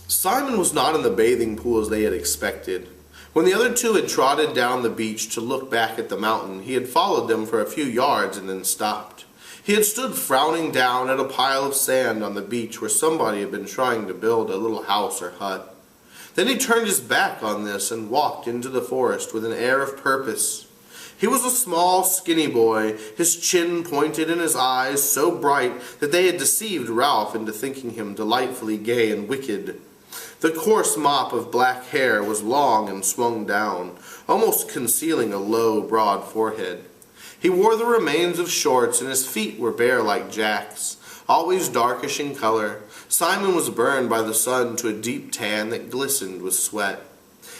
Simon was not in the bathing pool as they had expected. When the other two had trotted down the beach to look back at the mountain, he had followed them for a few yards and then stopped. He had stood frowning down at a pile of sand on the beach where somebody had been trying to build a little house or hut. Then he turned his back on this and walked into the forest with an air of purpose. He was a small, skinny boy, his chin pointed and his eyes so bright that they had deceived Ralph into thinking him delightfully gay and wicked. The coarse mop of black hair was long and swung down, almost concealing a low, broad forehead. He wore the remains of shorts, and his feet were bare like Jack's, always darkish in color. Simon was burned by the sun to a deep tan that glistened with sweat.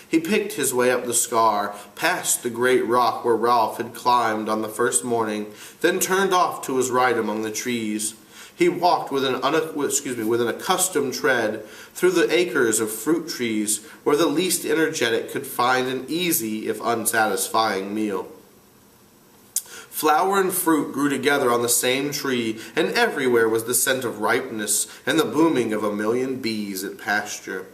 He picked his way up the scar, past the great rock where Ralph had climbed on the first morning, then turned off to his right among the trees. He walked with an accustomed tread through the acres of fruit trees where the least energetic could find an easy if unsatisfying meal. Flower and fruit grew together on the same tree, and everywhere was the scent of ripeness and the booming of a million bees at pasture.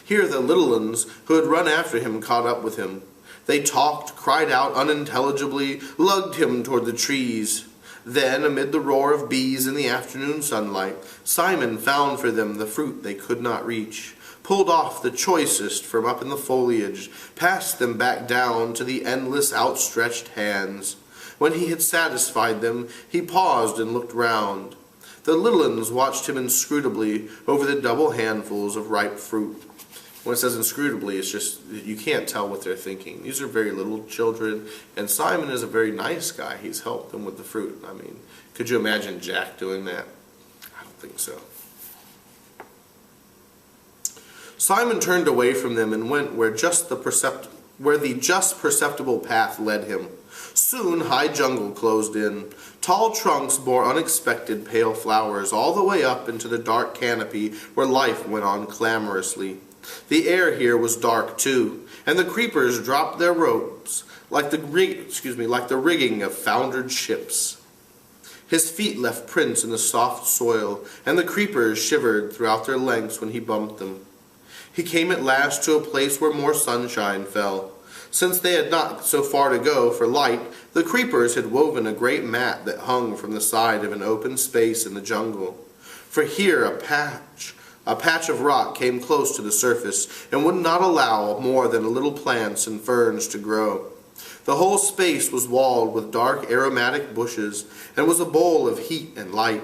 Here the little ones who had run after him caught up with him. They talked, cried out unintelligibly, lugged him toward the trees. Then, amid the roar of bees in the afternoon sunlight, Simon found for them the fruit they could not reach, pulled off the choicest from up in the foliage, passed them back down to the endless outstretched hands. When he had satisfied them, he paused and looked round. The little ones watched him inscrutably over the double handfuls of ripe fruit. When it says inscrutably, it's just you can't tell what they're thinking. These are very little children, and Simon is a very nice guy. He's helped them with the fruit. I mean, could you imagine Jack doing that? I don't think so. Simon turned away from them and went where the just perceptible path led him. Soon high jungle closed in. Tall trunks bore unexpected pale flowers all the way up into the dark canopy where life went on clamorously. The air here was dark too, and the creepers dropped their ropes like the rigging of foundered ships. His feet left prints in the soft soil, and the creepers shivered throughout their lengths when he bumped them. He came at last to a place where more sunshine fell. Since they had not so far to go for light, the creepers had woven a great mat that hung from the side of an open space in the jungle. For here a patch of rock came close to the surface and would not allow more than little plants and ferns to grow. The whole space was walled with dark aromatic bushes and was a bowl of heat and light.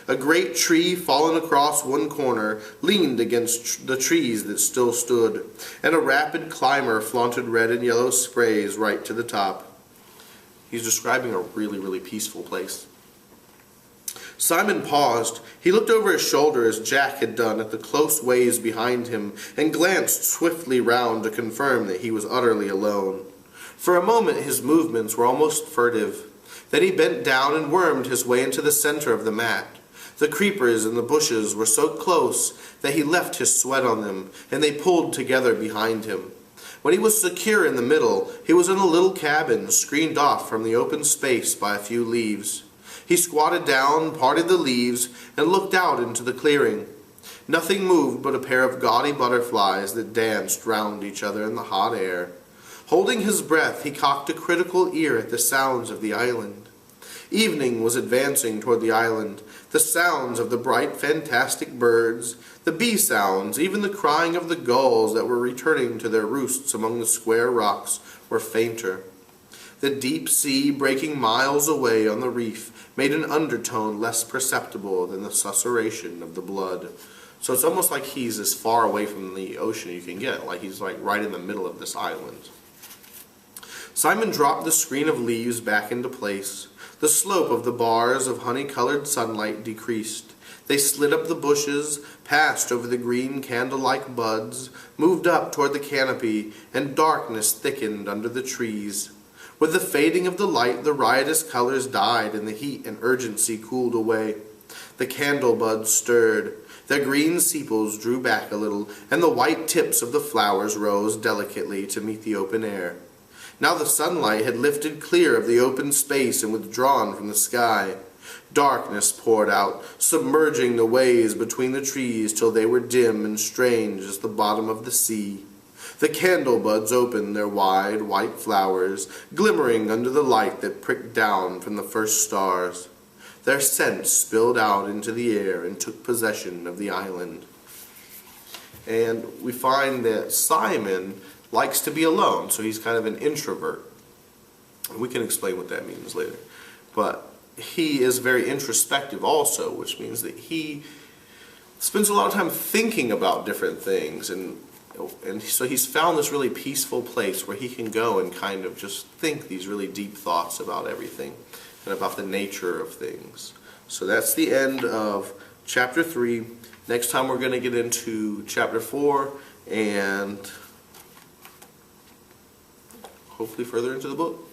A great tree, fallen across one corner, leaned against the trees that still stood, and a rapid climber flaunted red and yellow sprays right to the top. He's describing a really, really peaceful place. Simon paused. He looked over his shoulder as Jack had done at the close ways behind him, and glanced swiftly round to confirm that he was utterly alone. For a moment his movements were almost furtive. Then he bent down and wormed his way into the center of the mat. The creepers and the bushes were so close that he left his sweat on them, and they pulled together behind him. When he was secure in the middle, he was in a little cabin screened off from the open space by a few leaves. He squatted down, parted the leaves, and looked out into the clearing. Nothing moved but a pair of gaudy butterflies that danced round each other in the hot air. Holding his breath, he cocked a critical ear at the sounds of the island. Evening was advancing toward the island. The sounds of the bright, fantastic birds, the bee sounds, even the crying of the gulls that were returning to their roosts among the square rocks were fainter. The deep sea, breaking miles away on the reef, made an undertone less perceptible than the susurration of the blood. So it's almost like he's as far away from the ocean you can get, like he's like right in the middle of this island. Simon dropped the screen of leaves back into place. The slope of the bars of honey-colored sunlight decreased. They slid up the bushes, passed over the green candle-like buds, moved up toward the canopy, and darkness thickened under the trees. With the fading of the light, the riotous colors died, and the heat and urgency cooled away. The candle buds stirred. Their green sepals drew back a little, and the white tips of the flowers rose delicately to meet the open air. Now the sunlight had lifted clear of the open space and withdrawn from the sky. Darkness poured out, submerging the ways between the trees till they were dim and strange as the bottom of the sea. The candle buds opened their wide white flowers, glimmering under the light that pricked down from the first stars. Their scent spilled out into the air and took possession of the island. And we find that Simon likes to be alone, so he's kind of an introvert. And we can explain what that means later. But he is very introspective also, which means that he spends a lot of time thinking about different things, and so he's found this really peaceful place where he can go and kind of just think these really deep thoughts about everything and about the nature of things. So that's the end of chapter 3. Next time we're going to get into chapter 4 and hopefully further into the book.